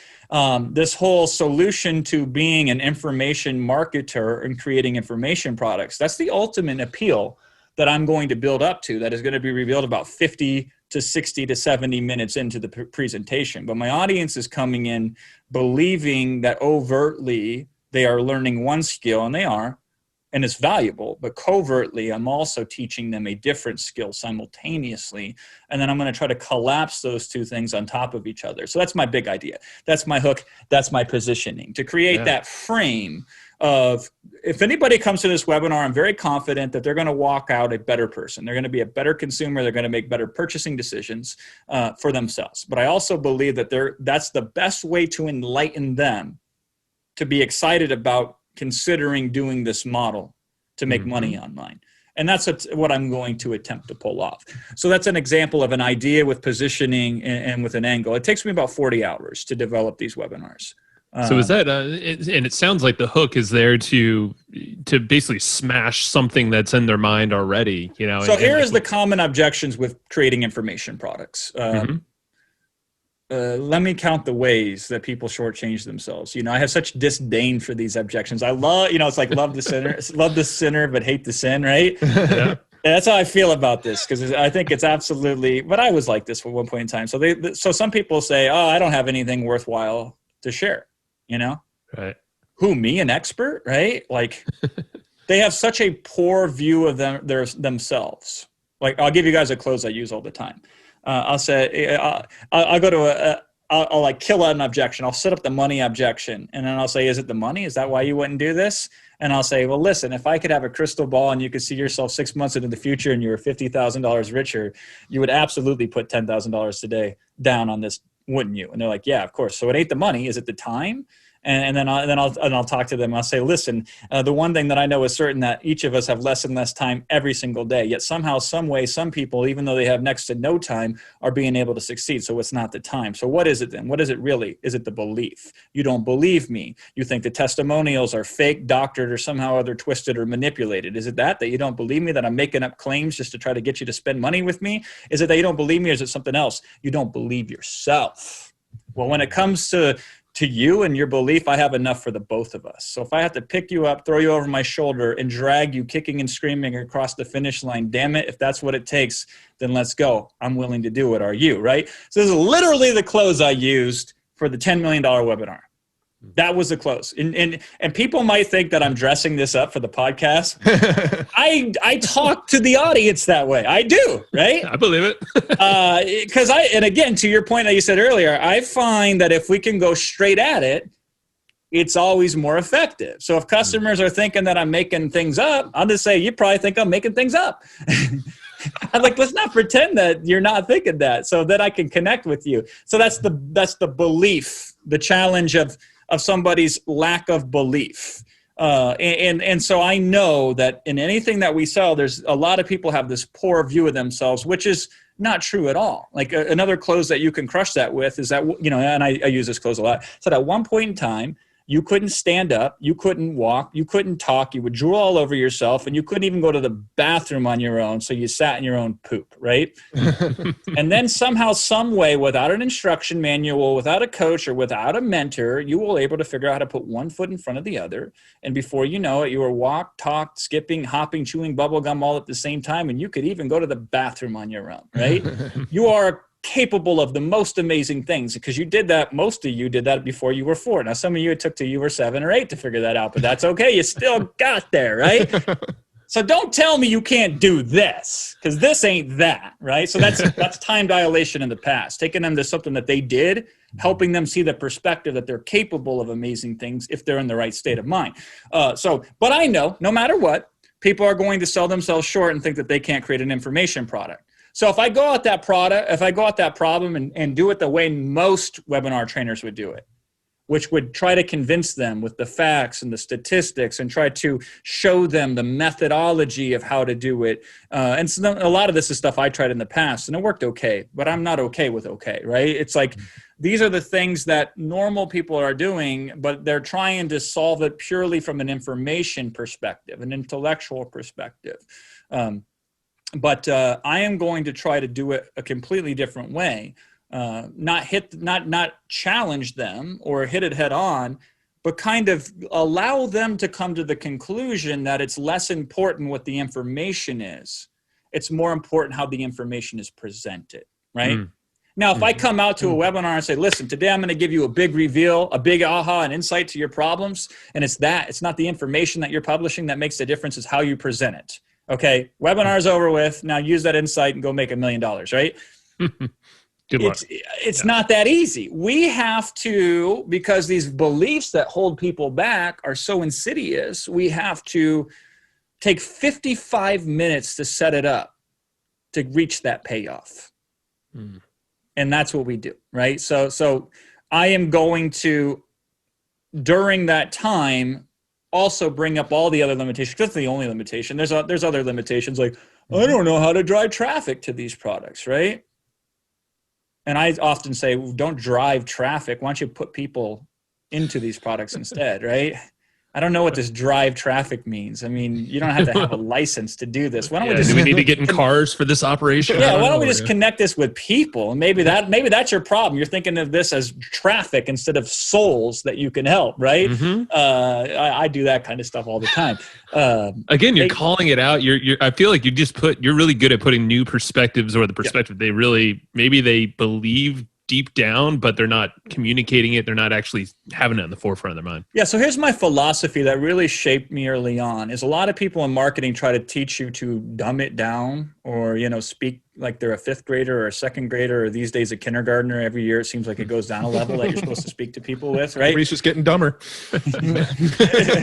This whole solution to being an information marketer and creating information products, that's the ultimate appeal that I'm going to build up to, that is going to be revealed about 50 to 60 to 70 minutes into the presentation. But my audience is coming in believing that overtly they are learning one skill, and they are, and it's valuable, but covertly, I'm also teaching them a different skill simultaneously. And then I'm going to try to collapse those two things on top of each other. So that's my big idea. That's my hook. That's my positioning, to create that frame of, if anybody comes to this webinar, I'm very confident that they're going to walk out a better person. They're going to be a better consumer. They're going to make better purchasing decisions for themselves. But I also believe that that's the best way to enlighten them to be excited about considering doing this model to make money online. And that's what I'm going to attempt to pull off. So that's an example of an idea with positioning and with an angle. It takes me about 40 hours to develop these webinars. So is that, and it sounds like the hook is there to basically smash something that's in their mind already, you know? So here is the common objections with creating information products. Let me count the ways that people shortchange themselves. You know, I have such disdain for these objections. I love, it's like love the sinner, but hate the sin, right? Yeah. And that's how I feel about this, because I think it's absolutely, but I was like this at one point in time. So some people say, oh, I don't have anything worthwhile to share, Right. Who, me, an expert, right? Like they have such a poor view of themselves. Like, I'll give you guys a close I use all the time. I'll say, I'll go to I'll like kill out an objection. I'll set up the money objection. And then I'll say, is it the money? Is that why you wouldn't do this? And I'll say, well, listen, if I could have a crystal ball and you could see yourself 6 months into the future and you were $50,000 richer, you would absolutely put $10,000 today down on this, wouldn't you? And they're like, yeah, of course. So it ain't the money. Is it the time? And then I'll talk to them. I'll say, listen, the one thing that I know is certain that each of us have less and less time every single day. Yet somehow, some way, some people, even though they have next to no time, are being able to succeed. So it's not the time. So what is it then? What is it really? Is it the belief? You don't believe me. You think the testimonials are fake, doctored, or somehow other twisted or manipulated. Is it that you don't believe me, that I'm making up claims just to try to get you to spend money with me? Is it that you don't believe me, or is it something else? You don't believe yourself. Well, when it comes to you and your belief, I have enough for the both of us. So if I have to pick you up, throw you over my shoulder, and drag you kicking and screaming across the finish line, damn it, if that's what it takes, then let's go. I'm willing to do it. Are you, right? So this is literally the close I used for the $10 million webinar. That was the close. And people might think that I'm dressing this up for the podcast. I talk to the audience that way. I do, right? I believe it. Because and again, to your point that you said earlier, I find that if we can go straight at it, it's always more effective. So if customers are thinking that I'm making things up, I'll just say, you probably think I'm making things up. I'm like, let's not pretend that you're not thinking that, so that I can connect with you. So that's the belief, the challenge of somebody's lack of belief. And so I know that in anything that we sell, there's a lot of people have this poor view of themselves, which is not true at all. Like another close that you can crush that with is that, and I use this close a lot. So at one point in time, you couldn't stand up, you couldn't walk, you couldn't talk, you would drool all over yourself, and you couldn't even go to the bathroom on your own, so you sat in your own poop, right? And then somehow, some way, without an instruction manual, without a coach, or without a mentor, you were able to figure out how to put one foot in front of the other, and before you know it, you were walk, talk, skipping, hopping, chewing bubble gum all at the same time, and you could even go to the bathroom on your own, right? You are capable of the most amazing things because you did that. Most of you did that before you were 4. Now, some of you, it took till you were 7 or 8 to figure that out, but that's okay. You still got there, right? So don't tell me you can't do this, because this ain't that, right? So that's time dilation in the past, taking them to something that they did, helping them see the perspective that they're capable of amazing things if they're in the right state of mind. But I know no matter what, people are going to sell themselves short and think that they can't create an information product. So if I go at that problem and do it the way most webinar trainers would do it, which would try to convince them with the facts and the statistics and try to show them the methodology of how to do it. And so a lot of this is stuff I tried in the past and it worked okay, but I'm not okay with okay, right? It's like, these are the things that normal people are doing, but they're trying to solve it purely from an information perspective, an intellectual perspective. But I am going to try to do it a completely different way. Not challenge them or hit it head on, but kind of allow them to come to the conclusion that it's less important what the information is. It's more important how the information is presented, right? Now, if I come out to a webinar and say, listen, today I'm going to give you a big reveal, a big aha, an insight to your problems, and it's not the information that you're publishing that makes the difference, it's how you present it. Okay, webinar's over with. Now use that insight and go make $1 million, right? Good luck. It's not that easy. We have to, because these beliefs that hold people back are so insidious, we have to take 55 minutes to set it up to reach that payoff. And that's what we do, right? So I am going to, during that time, also bring up all the other limitations. That's the only limitation. There's other limitations like, I don't know how to drive traffic to these products, right? And I often say, well, don't drive traffic. Why don't you put people into these products instead, right? I don't know what this drive traffic means. I mean, you don't have to have a license to do this. Why don't we just? Do we need to get in cars for this operation? Yeah. Why don't we just connect this with people? And maybe that's your problem. You're thinking of this as traffic instead of souls that you can help, right? I do that kind of stuff all the time. Again, you're calling it out. I feel like you're really good at putting new perspectives or the perspective maybe they believe deep down, but they're not communicating it. They're not actually having it in the forefront of their mind. Yeah, so here's my philosophy that really shaped me early on is a lot of people in marketing try to teach you to dumb it down or, speak like they're a fifth grader or a second grader or these days a kindergartner. Every year it seems like it goes down a level that you're supposed to speak to people with, right? Everybody's just getting dumber.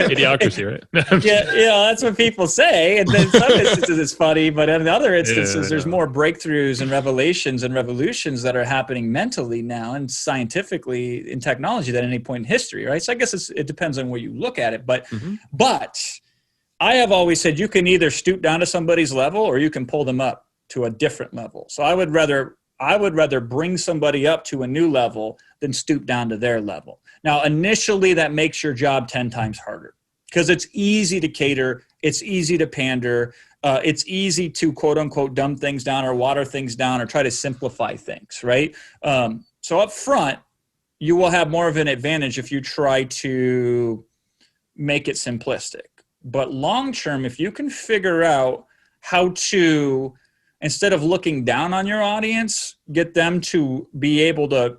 Idiocracy, right? yeah, that's what people say. And then in some instances it's funny, but in other instances there's more breakthroughs and revelations and revolutions that are happening mentally now and scientifically in technology than any point in history, right? So I guess it depends on where you look at it. But I have always said you can either stoop down to somebody's level or you can pull them up to a different level. So I would rather bring somebody up to a new level than stoop down to their level. Now, initially that makes your job 10 times harder because it's easy to cater. It's easy to pander. It's easy to quote unquote dumb things down or water things down or try to simplify things, right? So up front, you will have more of an advantage if you try to make it simplistic. But long term, if you can figure out how to, instead of looking down on your audience, get them to be able to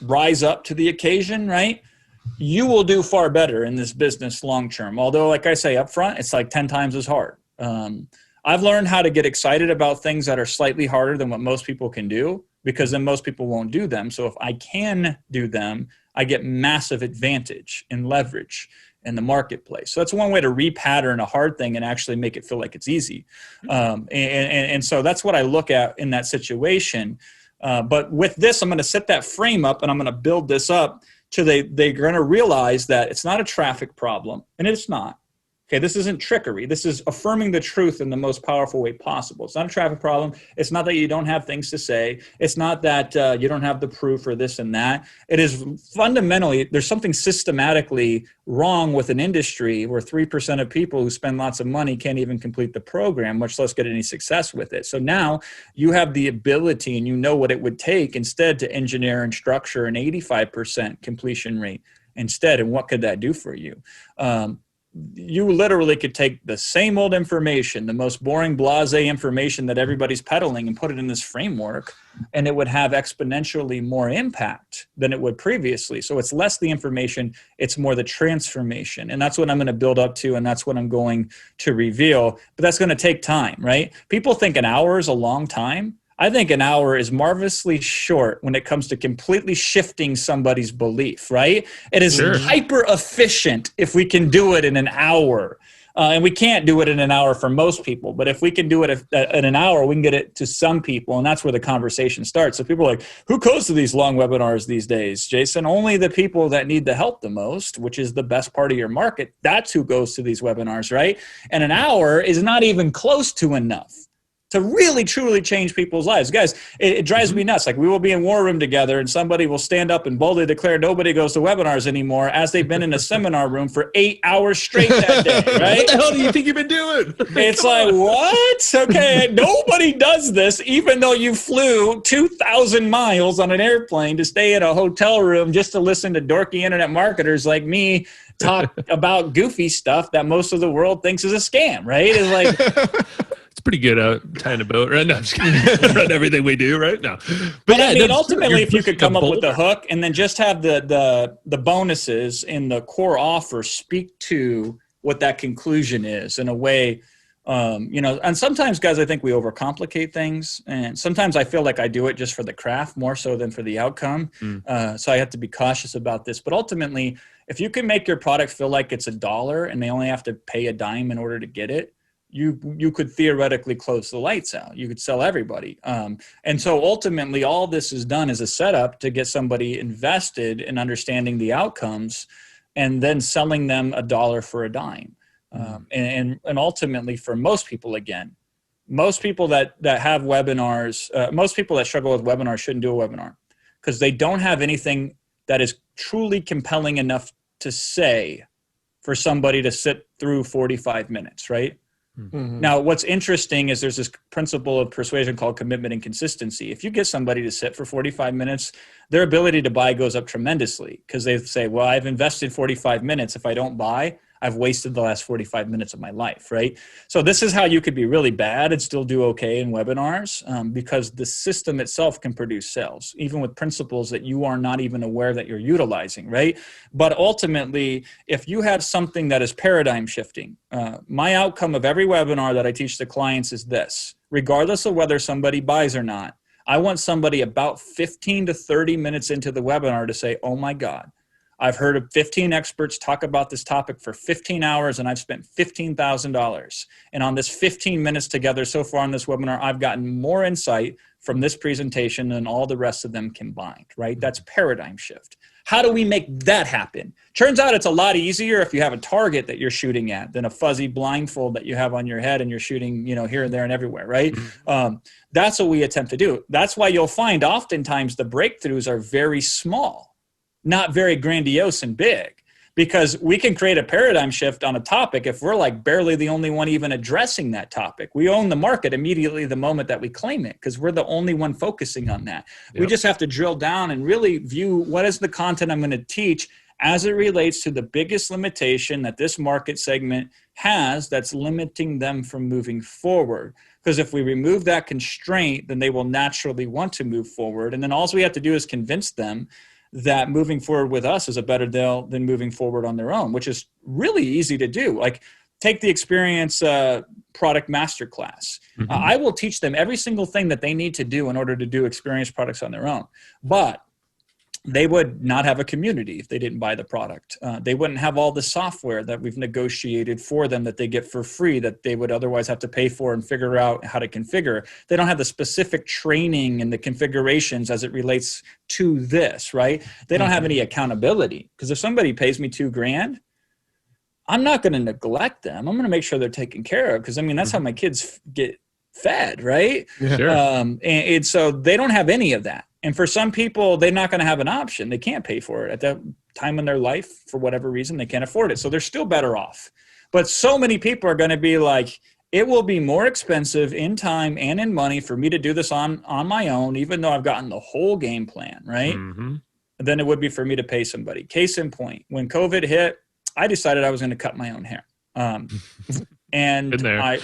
rise up to the occasion, right? You will do far better in this business long term. Although, like I say, up front, it's like 10 times as hard. I've learned how to get excited about things that are slightly harder than what most people can do because then most people won't do them. So if I can do them, I get massive advantage and leverage in the marketplace. So that's one way to repattern a hard thing and actually make it feel like it's easy. And so that's what I look at in that situation. But with this, I'm going to set that frame up and I'm going to build this up till they're going to realize that it's not a traffic problem, and it's not. Okay, this isn't trickery. This is affirming the truth in the most powerful way possible. It's not a traffic problem. It's not that you don't have things to say. It's not that you don't have the proof or this and that. It is fundamentally, there's something systematically wrong with an industry where 3% of people who spend lots of money can't even complete the program, much less get any success with it. So now you have the ability and you know what it would take instead to engineer and structure an 85% completion rate instead. And what could that do for you? You literally could take the same old information, the most boring blasé information that everybody's peddling, and put it in this framework, and it would have exponentially more impact than it would previously. So it's less the information, it's more the transformation. And that's what I'm going to build up to, and that's what I'm going to reveal. But that's going to take time, right? People think an hour is a long time. I think an hour is marvelously short when it comes to completely shifting somebody's belief, right? It is hyper efficient if we can do it in an hour. And we can't do it in an hour for most people. But if we can do it in an hour, we can get it to some people. And that's where the conversation starts. So people are like, who goes to these long webinars these days, Jason? Only the people that need the help the most, which is the best part of your market. That's who goes to these webinars, right? And an hour is not even close to enough to really, truly change people's lives. Guys, it drives me nuts. Like we will be in war room together and somebody will stand up and boldly declare nobody goes to webinars anymore as they've been in a seminar room for 8 hours straight that day, right? What the hell do you think you've been doing? It's like, what? Okay, nobody does this, even though you flew 2,000 miles on an airplane to stay in a hotel room just to listen to dorky internet marketers like me talk about goofy stuff that most of the world thinks is a scam, right? It's like... It's pretty good tying a boat, right? No, I'm just kidding. Run everything we do, right? No. But I mean, ultimately, if you could come up with the hook and then just have the bonuses in the core offer speak to what that conclusion is in a way, and sometimes, guys, I think we overcomplicate things. And sometimes I feel like I do it just for the craft more so than for the outcome. So I have to be cautious about this. But ultimately, if you can make your product feel like it's $1 and they only have to pay a dime in order to get it, you could theoretically close the lights out. You could sell everybody. And so ultimately all this is done as a setup to get somebody invested in understanding the outcomes and then selling them $1 for a dime. And ultimately for most people, again, most people that have webinars, most people that struggle with webinars shouldn't do a webinar because they don't have anything that is truly compelling enough to say for somebody to sit through 45 minutes, right? Now, what's interesting is there's this principle of persuasion called commitment and consistency. If you get somebody to sit for 45 minutes, their ability to buy goes up tremendously because they say, well, I've invested 45 minutes. If I don't buy, I've wasted the last 45 minutes of my life, right? So this is how you could be really bad and still do okay in webinars, because the system itself can produce sales, even with principles that you are not even aware that you're utilizing, right? But ultimately, if you have something that is paradigm shifting, my outcome of every webinar that I teach the clients is this: regardless of whether somebody buys or not, I want somebody about 15 to 30 minutes into the webinar to say, oh my God, I've heard of 15 experts talk about this topic for 15 hours and I've spent $15,000. And on this 15 minutes together so far on this webinar, I've gotten more insight from this presentation than all the rest of them combined, right? That's paradigm shift. How do we make that happen? Turns out it's a lot easier if you have a target that you're shooting at than a fuzzy blindfold that you have on your head and you're shooting, here and there and everywhere, right? That's what we attempt to do. That's why you'll find oftentimes the breakthroughs are very small, not very grandiose and big, because we can create a paradigm shift on a topic if we're like barely the only one even addressing that topic. We own the market immediately the moment that we claim it, because we're the only one focusing on that. Yep. We just have to drill down and really view what is the content I'm going to teach as it relates to the biggest limitation that this market segment has that's limiting them from moving forward. Because if we remove that constraint, then they will naturally want to move forward. And then all we have to do is convince them that moving forward with us is a better deal than moving forward on their own, which is really easy to do. Like, take the Experience Product Masterclass. I will teach them every single thing that they need to do in order to do Experience products on their own. But they would not have a community if they didn't buy the product. They wouldn't have all the software that we've negotiated for them that they get for free that they would otherwise have to pay for and figure out how to configure. They don't have the specific training and the configurations as it relates to this, right? They don't have any accountability, because if somebody pays me $2,000, I'm not going to neglect them. I'm going to make sure they're taken care of, because that's how my kids get fed, right? Sure. And so they don't have any of that. And for some people, they're not going to have an option. They can't pay for it at that time in their life. For whatever reason, they can't afford it. So they're still better off. But so many people are going to be like, it will be more expensive in time and in money for me to do this on my own, even though I've gotten the whole game plan, right? Than it would be for me to pay somebody. Case in point, when COVID hit, I decided I was going to cut my own hair. And Been there.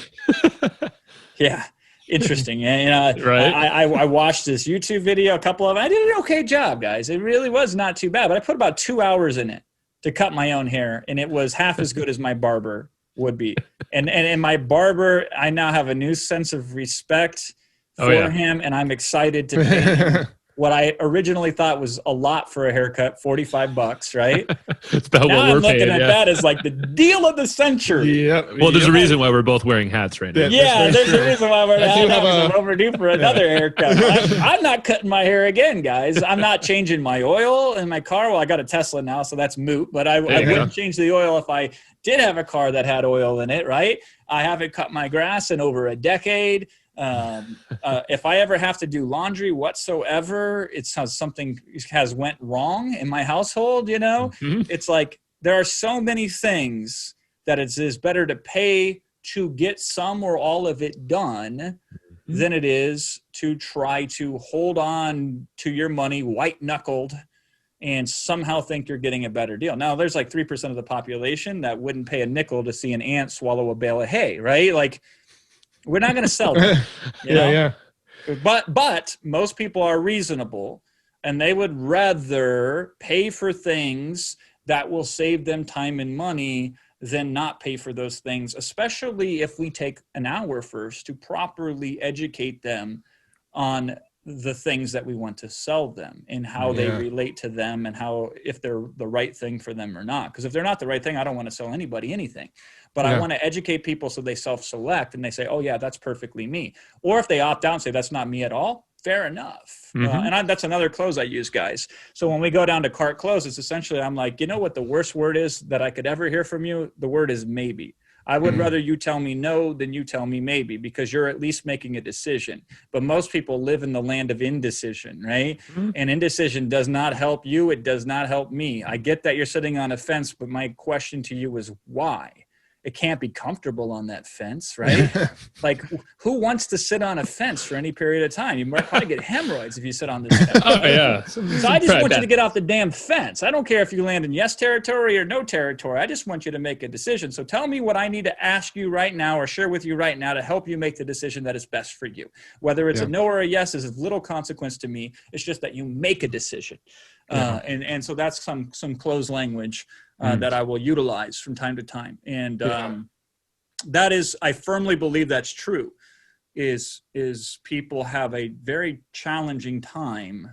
Yeah. Interesting. And, right. I watched this YouTube video, a couple of them. I did an okay job, guys. It really was not too bad, but I put about 2 hours in it to cut my own hair, and it was half as good as my barber would be. And my barber, I now have a new sense of respect for him, and I'm excited to pay him what I originally thought was a lot for a haircut, $45, right? It's about now what I'm we're looking paying, at that as like the deal of the century. Yeah. Well, there's a reason why we're both wearing hats right now. Yeah, there's a reason why we're I'm overdue for another haircut. I'm not cutting my hair again, guys. I'm not changing my oil in my car. Well, I got a Tesla now, so that's moot. But I wouldn't change the oil if I did have a car that had oil in it, right? I haven't cut my grass in over a decade. If I ever have to do laundry whatsoever, it's how something has went wrong in my household, It's like there are so many things that it is better to pay to get some or all of it done than it is to try to hold on to your money white-knuckled and somehow think you're getting a better deal. Now, there's like 3% of the population that wouldn't pay a nickel to see an ant swallow a bale of hay, right? Like, we're not going to sell them. You know? But most people are reasonable, and they would rather pay for things that will save them time and money than not pay for those things, especially if we take an hour first to properly educate them on the things that we want to sell them and how they relate to them and how, if they're the right thing for them or not. Because if they're not the right thing, I don't want to sell anybody anything. But I want to educate people so they self-select and they say, oh, yeah, that's perfectly me. Or if they opt out and say, that's not me at all, fair enough. That's another close I use, guys. So when we go down to cart close, it's essentially, I'm like, you know what the worst word is that I could ever hear from you? The word is maybe. I would rather you tell me no than you tell me maybe, because you're at least making a decision. But most people live in the land of indecision, right? And indecision does not help you. It does not help me. I get that you're sitting on a fence, but my question to you is why? it can't be comfortable on that fence, right? Like, who wants to sit on a fence for any period of time? You might probably get hemorrhoids if you sit on this fence. Oh yeah. So I just want you to get off the damn fence. I don't care if you land in yes territory or no territory. I just want you to make a decision. So tell me what I need to ask you right now or share with you right now to help you make the decision that is best for you. Whether it's a no or a yes is of little consequence to me. It's just that you make a decision. And so that's some closed language that I will utilize from time to time. And that is, I firmly believe that's true, is people have a very challenging time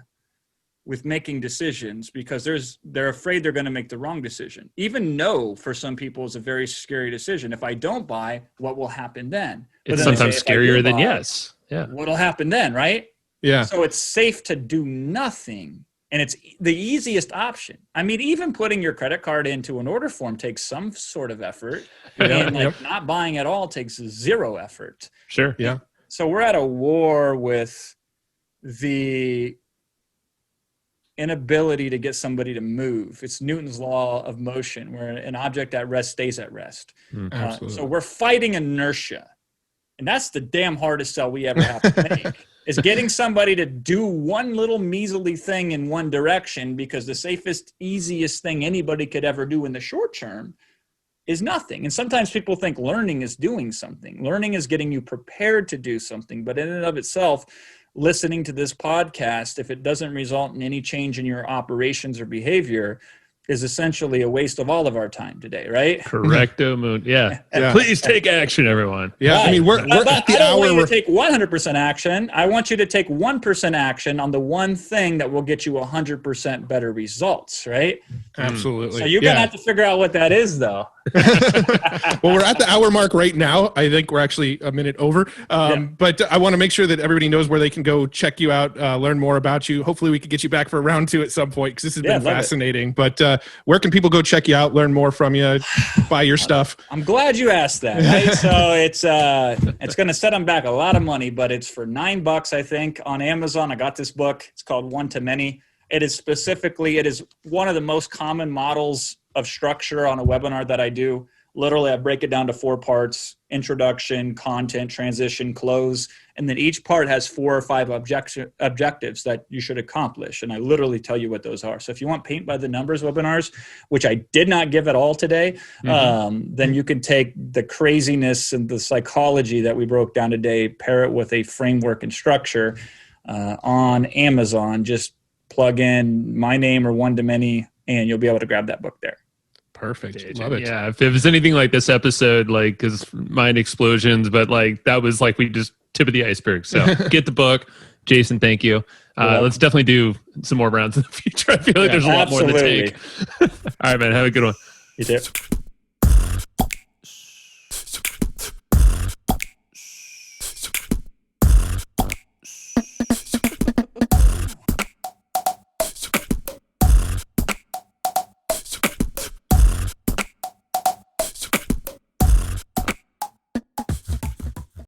with making decisions because they're afraid they're going to make the wrong decision. Even no for some people is a very scary decision. If I don't buy, what will happen then? It's sometimes scarier than yes. Yeah. What'll happen then, right? Yeah. So it's safe to do nothing. And it's the easiest option. I mean, even putting your credit card into an order form takes some sort of effort. And not buying at all takes zero effort. Sure. Yeah. So we're at a war with the inability to get somebody to move. It's Newton's law of motion, where an object at rest stays at rest. Absolutely. So we're fighting inertia. And that's the damn hardest sell we ever have to make. Is getting somebody to do one little measly thing in one direction, because the safest, easiest thing anybody could ever do in the short term is nothing. And sometimes people think learning is doing something. Learning is getting you prepared to do something. But in and of itself, listening to this podcast, if it doesn't result in any change in your operations or behavior, is essentially a waste of all of our time today, right? Correcto, Moon. Yeah. Please take action, everyone. Yeah. Right. I mean, we're at the I don't hour. want you to take 100% action. I want you to take 1% action on the one thing that will get you 100% better results, right? Absolutely. So you're going to have to figure out what that is, though. Well, we're at the hour mark right now. I think we're actually a minute over. But I want to make sure that everybody knows where they can go check you out, learn more about you. Hopefully we could get you back for a round 2 at some point, because this has been fascinating. But where can people go check you out, learn more from you, buy your stuff? I'm glad you asked that. Right? So it's going to set them back a lot of money, but it's for $9, I think, on Amazon. I got this book. It's called One to Many. It is one of the most common models of structure on a webinar that I do. Literally, I break it down to 4 parts: introduction, content, transition, close. And then each part has 4 or 5 objectives that you should accomplish. And I literally tell you what those are. So if you want paint by the numbers webinars, which I did not give at all today, then you can take the craziness and the psychology that we broke down today, pair it with a framework and structure on Amazon. Just plug in my name or One to Many, and you'll be able to grab that book there. Perfect. Love it. Yeah. If it was anything like this episode, like, because mind explosions, but like that was like we just tip of the iceberg. So get the book. Jason, thank you. Let's definitely do some more rounds in the future. I feel like there's a lot more to take. All right, man. Have a good one. You too.